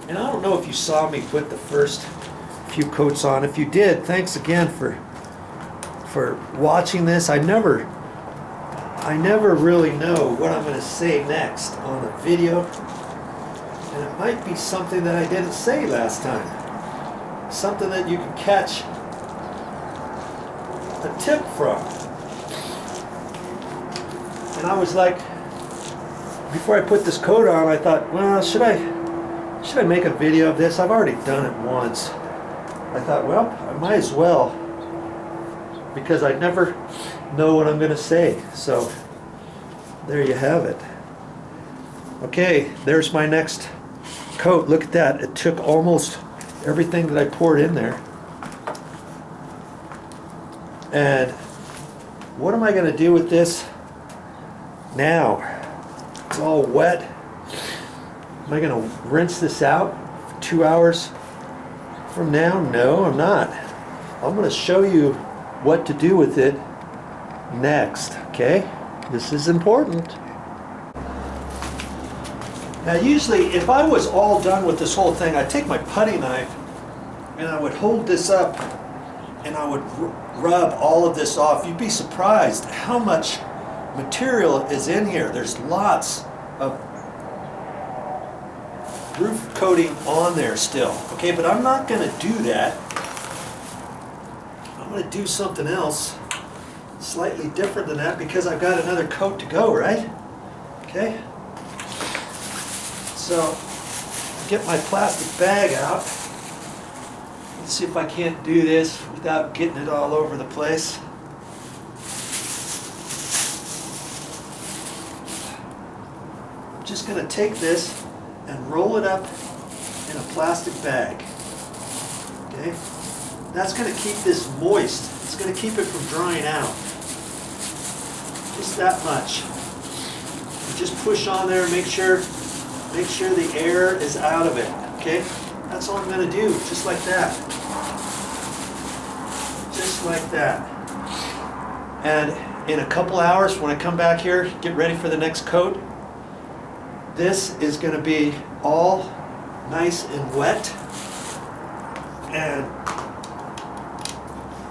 And I don't know if you saw me put the first few coats on. If you did, thanks again for watching this. I never really know what I'm going to say next on a video. And it might be something that I didn't say last time. Something that you can catch a tip from. And I was like, before I put this coat on, I thought, well, should I make a video of this? I've already done it once. I thought, well, I might as well, because I never know what I'm going to say. So there you have it. Okay, there's my next coat. Look at that. It took almost everything that I poured in there. And what am I going to do with this now? It's all wet. Am I going to rinse this out 2 hours from now? No, I'm not. I'm going to show you what to do with it next, okay? This is important. Now usually if I was all done with this whole thing, I'd take my putty knife and I would hold this up and I would rub all of this off. You'd be surprised how much material is in here. There's lots of roof coating on there still. Okay, but I'm not going to do that. I'm going to do something else slightly different than that because I've got another coat to go, right? Okay. So, get my plastic bag out. Let's see if I can't do this without getting it all over the place. I'm just going to take this and roll it up in a plastic bag. Okay? That's going to keep this moist. It's going to keep it from drying out. Just that much. You just push on there, make sure the air is out of it. Okay? That's all I'm going to do, just like that. Just like that. And in a couple hours, when I come back here, get ready for the next coat, this is going to be all nice and wet, and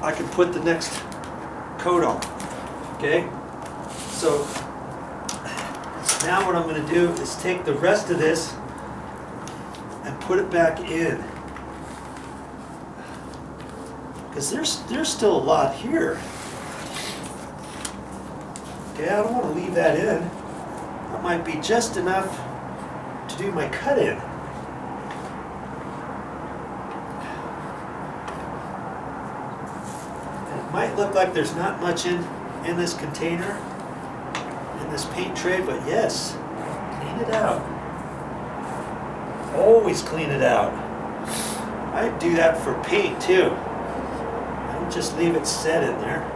I can put the next coat on. Okay? So now what I'm going to do is take the rest of this and put it back in, because there's still a lot here. Okay, I don't want to leave that in. That might be just enough to do my cut in. And it might look like there's not much in this container, in this paint tray, but yes, clean it out. Always clean it out. I do that for paint too. I don't just leave it set in there.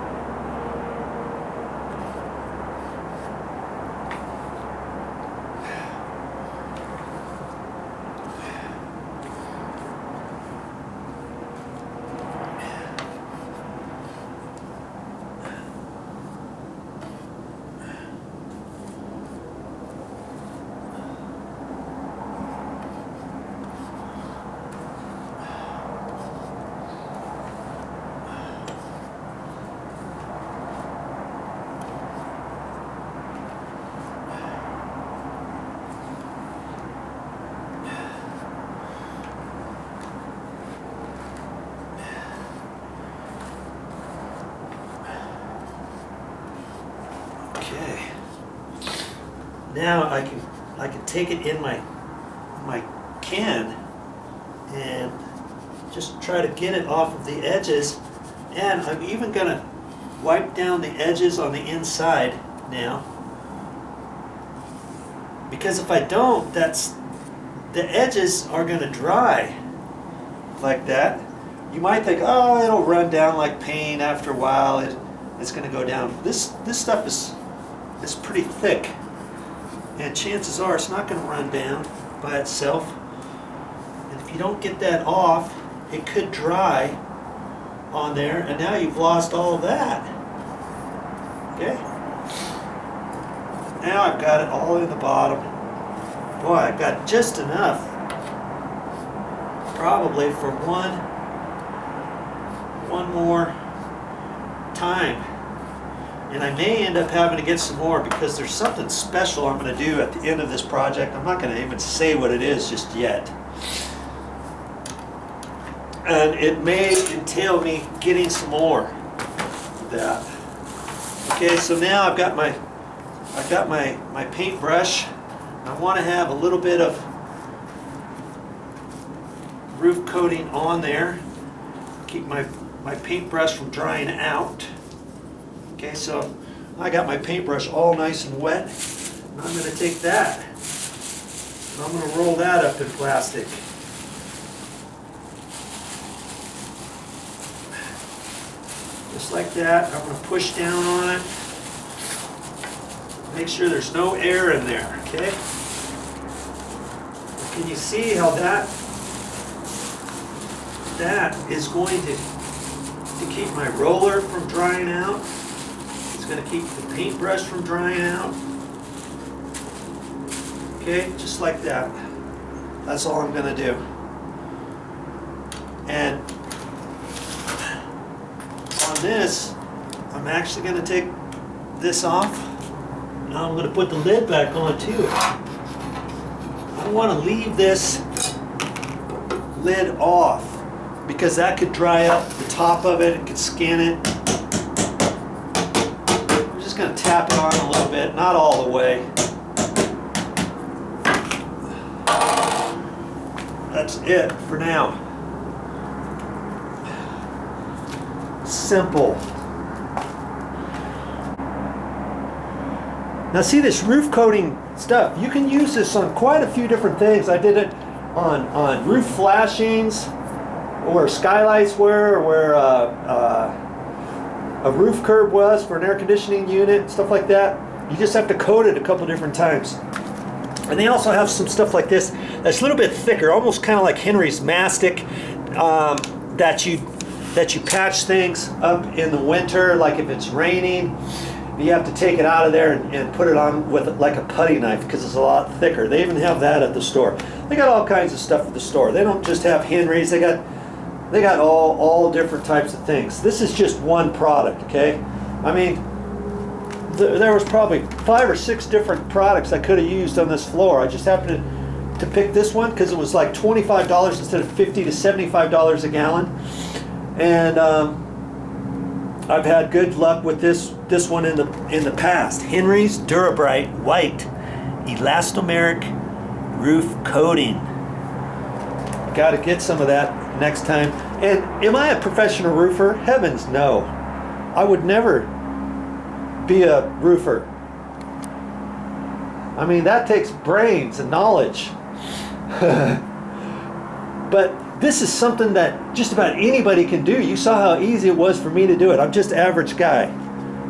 Okay. Now I can take it in my can and just try to get it off of the edges, and I'm even gonna wipe down the edges on the inside now, because if I don't, the edges are gonna dry like that. You might think, oh, it'll run down like paint after a while. It's gonna go down. This stuff is pretty thick, and chances are it's not going to run down by itself. And if you don't get that off, it could dry on there, and now you've lost all of that. Okay? Now I've got it all in the bottom. Boy, I've got just enough probably for one more time. And I may end up having to get some more because there's something special I'm going to do at the end of this project. I'm not going to even say what it is just yet. And it may entail me getting some more of that. Okay, so now I've got my paintbrush. I want to have a little bit of roof coating on there. Keep my paintbrush from drying out. Okay, so I got my paintbrush all nice and wet. And I'm going to take that and I'm going to roll that up in plastic. Just like that. I'm going to push down on it. Make sure there's no air in there, okay? Can you see how that is going to keep my roller from drying out? It's going to keep the paintbrush from drying out. Okay, just like that. That's all I'm going to do. And on this, I'm actually going to take this off. Now I'm going to put the lid back on too. I want to leave this lid off because that could dry up the top of it. It could skin it. I'm just going to tap it on a little bit, not all the way. That's it for now. Simple. Now see this roof coating stuff, you can use this on quite a few different things. I did it on roof flashings, or where skylights were, or where a roof curb was for an air conditioning unit, stuff like that. You just have to coat it a couple different times. And they also have some stuff like this that's a little bit thicker, almost kind of like Henry's mastic, that you patch things up in the winter, like if it's raining. You have to take it out of there and put it on with like a putty knife because it's a lot thicker. They even have that at the store. They got all kinds of stuff at the store. They don't just have Henry's. They got all different types of things. This is just one product, okay? I mean, there was probably 5 or 6 different products I could have used on this floor. I just happened to pick this one because it was like $25 instead of $50 to $75 a gallon. And I've had good luck with this one in the past. Henry's Durabrite White Elastomeric Roof Coating. Got to get some of that next time. And am I a professional roofer? Heavens no. I would never be a roofer. I mean, that takes brains and knowledge. But this is something that just about anybody can do. You saw how easy it was for me to do it. I'm just an average guy.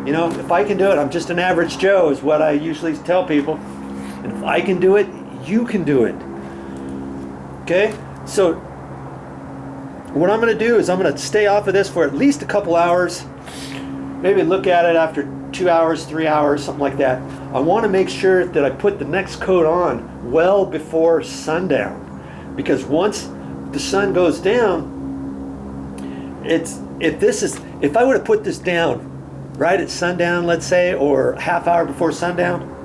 You know, if I can do it, I'm just an average Joe is what I usually tell people. And if I can do it, you can do it. Okay? So what I'm going to do is I'm going to stay off of this for at least a couple hours. Maybe look at it after 2 hours, 3 hours, something like that. I want to make sure that I put the next coat on well before sundown. Because once the sun goes down, if I would have put this down right at sundown, let's say, or half hour before sundown,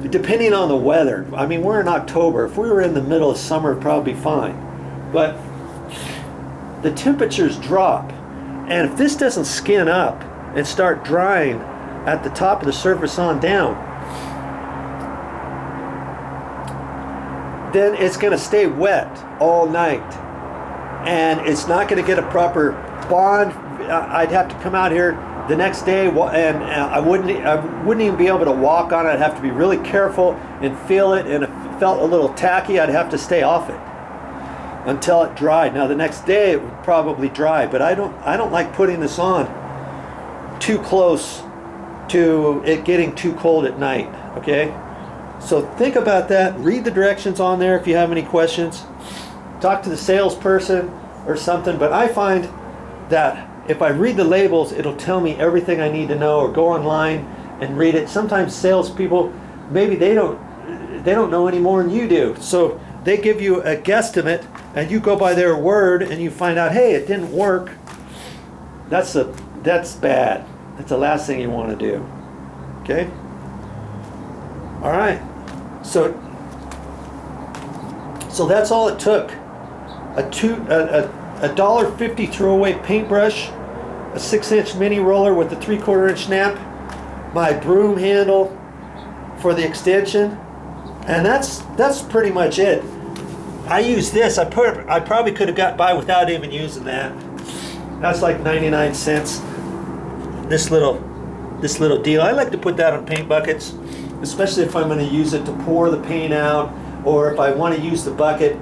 depending on the weather. I mean, we're in October. If we were in the middle of summer, it'd probably be fine. But the temperatures drop, and if this doesn't skin up and start drying at the top of the surface on down, then it's going to stay wet all night, and it's not going to get a proper bond. I'd have to come out here the next day, and I wouldn't even be able to walk on it. I'd have to be really careful and feel it, and if it felt a little tacky, I'd have to stay off it until it dried. Now the next day it would probably dry, but I don't like putting this on too close to it getting too cold at night. Okay, so think about that. Read the directions on there if you have any questions. Talk to the salesperson or something, but I find that if I read the labels, it'll tell me everything I need to know, or go online and read it. Sometimes salespeople, maybe they don't know any more than you do, so they give you a guesstimate and you go by their word and you find out, hey, it didn't work, that's bad. That's the last thing you want to do. Okay? All right. So that's all it took. A $1.50 throwaway paintbrush, a 6-inch mini roller with a 3/4 inch snap, my broom handle for the extension, and that's pretty much it. I use this. I probably could have got by without even using that. That's like 99 cents. This little deal. I like to put that on paint buckets, especially if I'm going to use it to pour the paint out, or if I want to use the bucket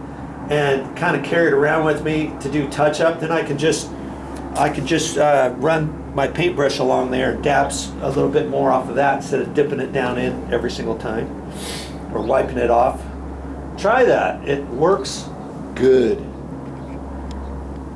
and kind of carry it around with me to do touch up. Then I can just run my paintbrush along there and dabs a little bit more off of that instead of dipping it down in every single time or wiping it off. Try that. It works good.